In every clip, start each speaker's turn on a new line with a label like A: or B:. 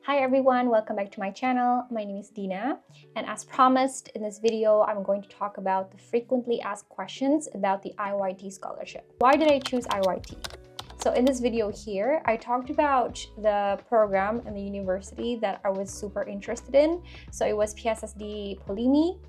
A: Hi everyone, welcome back to my channel. My name is Dina, and as promised in this video, I'm going to talk about the frequently asked questions about the IYT scholarship. Why did I choose IYT? So in this video here, I talked about the program and the university that I was super interested in. So it was PSSD Polimi.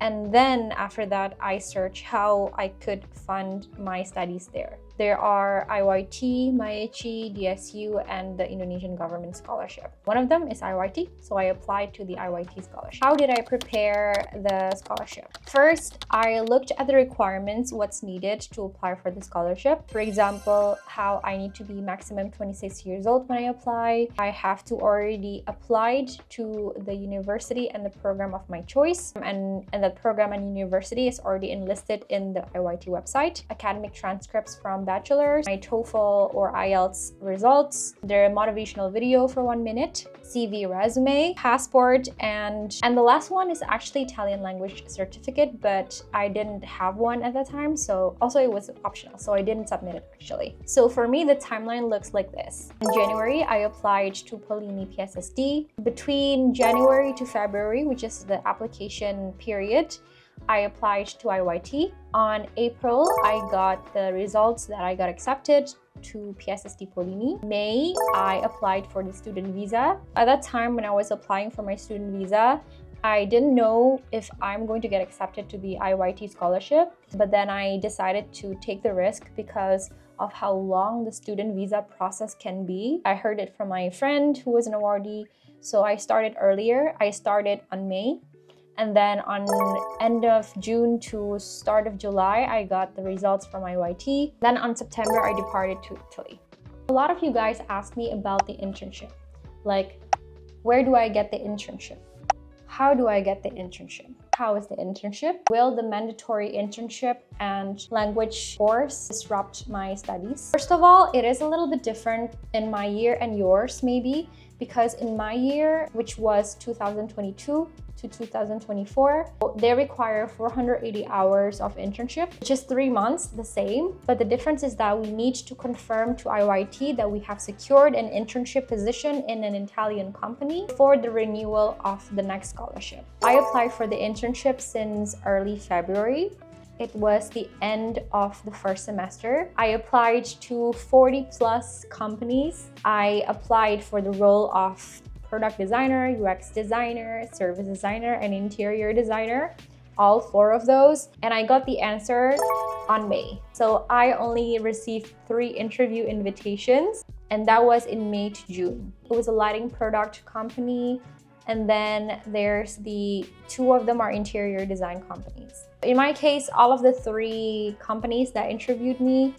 A: And then after that, I searched how I could fund my studies there. There are IYT, MAECI, DSU, and the Indonesian government scholarship. One of them is IYT, so I applied to the IYT scholarship. How did I prepare the scholarship? First, I looked at the requirements, what's needed to apply for the scholarship. For example, how I need to be maximum 26 years old when I apply. I have to already applied to the university and the program of my choice, and that program and university is already enlisted in the IYT website. Academic transcripts from bachelor's, my TOEFL or IELTS results, their motivational video for 1 minute, CV, resume, passport, and the last one is actually Italian language certificate, but I didn't have one at the time, so also it was optional, so I didn't submit it actually. So for me, the timeline looks like this. In January, I applied to Polimi PSSD. Between January to February, which is the application period, I applied to IYT. On April, I got the results that I got accepted to PSSD Polimi. May, I applied for the student visa. At that time, when I was applying for my student visa, I didn't know if I'm going to get accepted to the IYT scholarship, but then I decided to take the risk because of how long the student visa process can be. I heard it from my friend who was an awardee, so I started earlier. I started on May. And then on end of June to start of July, I got the results from IYT. Then on September, I departed to Italy. A lot of you guys asked me about the internship. Like, where do I get the internship? How do I get the internship? How is the internship? Will the mandatory internship and language course disrupt my studies? First of all, it is a little bit different in my year and yours maybe, because in my year, which was 2022 to 2024, they require 480 hours of internship, which is 3 months, the same. But the difference is that we need to confirm to IYT that we have secured an internship position in an Italian company for the renewal of the next scholarship. I applied for the internship since early February. It was the end of the first semester. I applied to 40 plus companies. I applied for the role of product designer, UX designer, service designer, and interior designer, all 4 of those. And I got the answer on May. So I only received 3 interview invitations, and that was in May to June. It was a lighting product company, and then there's the 2 of them are interior design companies. In my case, all of the 3 companies that interviewed me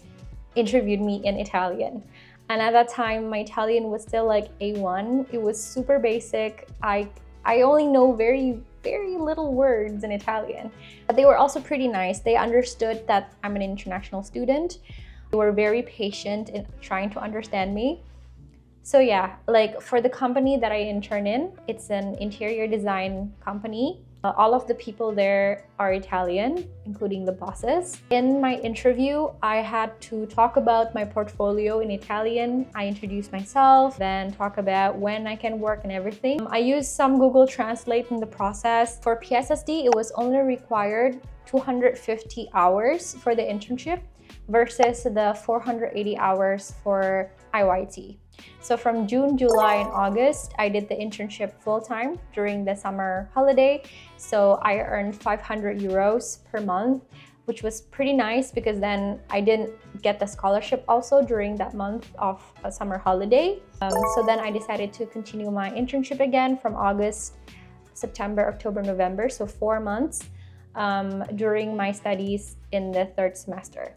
A: in Italian. And at that time, my Italian was still like A1. It was super basic. I only know very, very little words in Italian. But they were also pretty nice. They understood that I'm an international student. They were very patient in trying to understand me. So yeah, like for the company that I interned in, it's an interior design company. All of the people there are Italian, including the bosses. In my interview, I had to talk about my portfolio in Italian. I introduced myself, then talk about when I can work and everything. I used some Google Translate in the process. For PSSD, it was only required 250 hours for the internship versus the 480 hours for IYT. So from June, July, and August, I did the internship full-time during the summer holiday. So I earned 500 euros per month, which was pretty nice because then I didn't get the scholarship also during that month of a summer holiday. So then I decided to continue my internship again from August, September, October, November, so 4 months during my studies in the 3rd semester.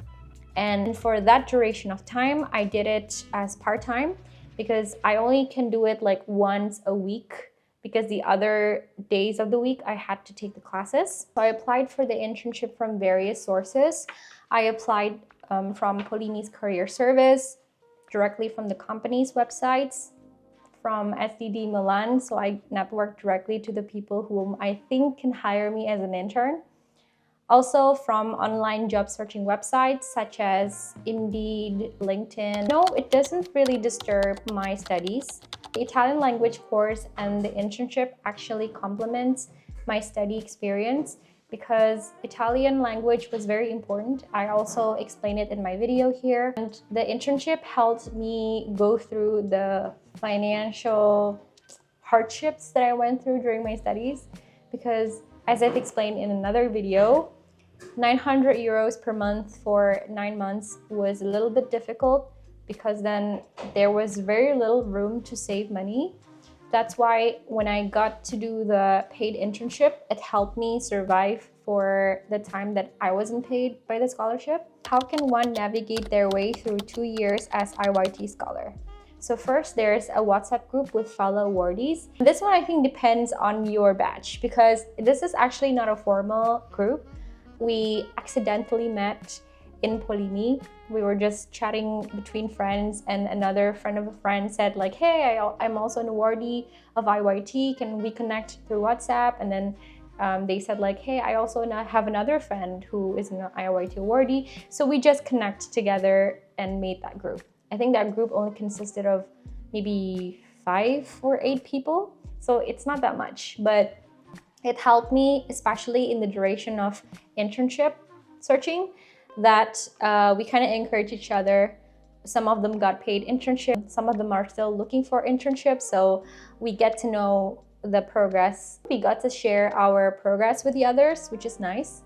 A: And for that duration of time, I did it as part-time because I only can do it like once a week because the other days of the week I had to take the classes. So I applied for the internship from various sources. I applied from Polimi's career service, directly from the company's websites, from SDD Milan. So I networked directly to the people whom I think can hire me as an intern. Also from online job searching websites such as Indeed, LinkedIn. No, it doesn't really disturb my studies. The Italian language course and the internship actually complements my study experience because Italian language was very important. I also explained it in my video here. And the internship helped me go through the financial hardships that I went through during my studies because, as I've explained in another video, 900 euros per month for 9 months was a little bit difficult because then there was very little room to save money. That's why when I got to do the paid internship, it helped me survive for the time that I wasn't paid by the scholarship. How can one navigate their way through 2 years as IYT scholar? So first, there's a WhatsApp group with fellow awardees. This one I think depends on your batch because this is actually not a formal group. We accidentally met in Polimi. We were just chatting between friends and another friend of a friend said like, hey, I'm also an awardee of IYT. Can we connect through WhatsApp? And then they said like, hey, I also have another friend who is an IYT awardee. So we just connect together and made that group. I think that group only consisted of maybe 5 or 8 people. So it's not that much, but it helped me, especially in the duration of internship searching, that we kind of encourage each other. Some of them got paid internships, some of them are still looking for internships, so we get to know the progress. We got to share our progress with the others, which is nice.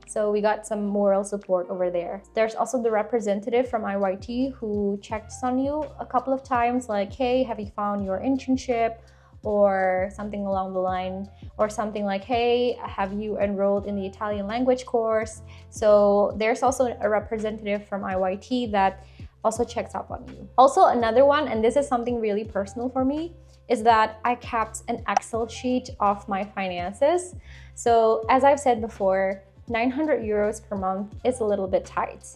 A: So we got some moral support over there. There's also the representative from IYT who checks on you a couple of times, like, hey, have you found your internship? Or something along the line, or something like, hey, have you enrolled in the Italian language course? So there's also a representative from IYT that also checks up on you. Also another one, and this is something really personal for me, is that I kept an Excel sheet of my finances. So as I've said before, 900 euros per month is a little bit tight.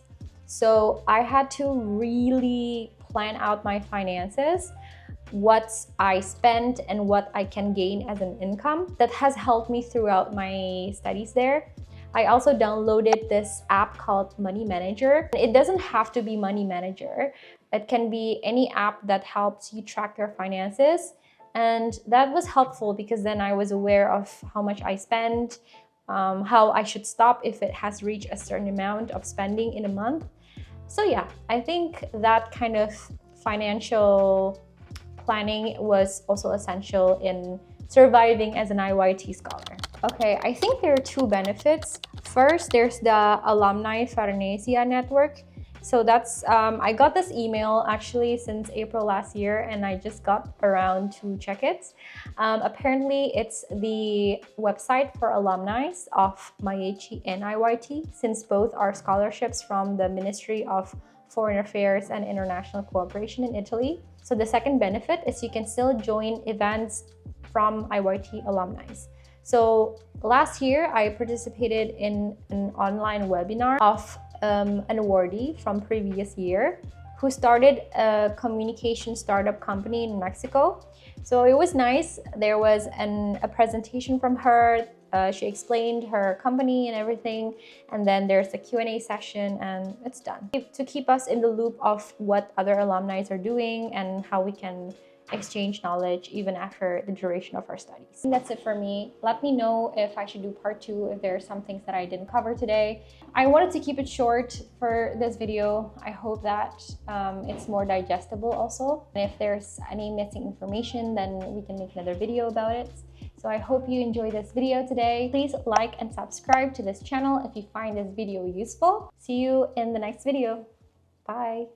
A: So I had to really plan out my finances, what I spend and what I can gain as an income. That has helped me throughout my studies there. I also downloaded this app called Money Manager. It doesn't have to be Money Manager. It can be any app that helps you track your finances. And that was helpful because then I was aware of how much I spend, how I should stop if it has reached a certain amount of spending in a month. So yeah, I think that kind of financial planning was also essential in surviving as an IYT scholar. Okay, I think there are 2 benefits. First, there's the Alumni Farnesia network. So that's, I got this email actually since April last year and I just got around to check it. Apparently, it's the website for alumni of MyHE and IYT, since both are scholarships from the Ministry of Foreign Affairs and International Cooperation in Italy. So the second benefit is you can still join events from IYT alumni. So last year, I participated in an online webinar of an awardee from previous year who started a communication startup company in Mexico. So it was nice. There was a presentation from her. She explained her company and everything. And then there's a Q&A session and it's done. To keep us in the loop of what other alumni are doing and how we can exchange knowledge even after the duration of our studies. And that's it for me. Let me know if I should do part 2, if there are some things that I didn't cover today. I wanted to keep it short for this video. I hope that it's more digestible also. And if there's any missing information, then we can make another video about it. So I hope you enjoyed this video today. Please like and subscribe to this channel if you find this video useful. See you in the next video. Bye.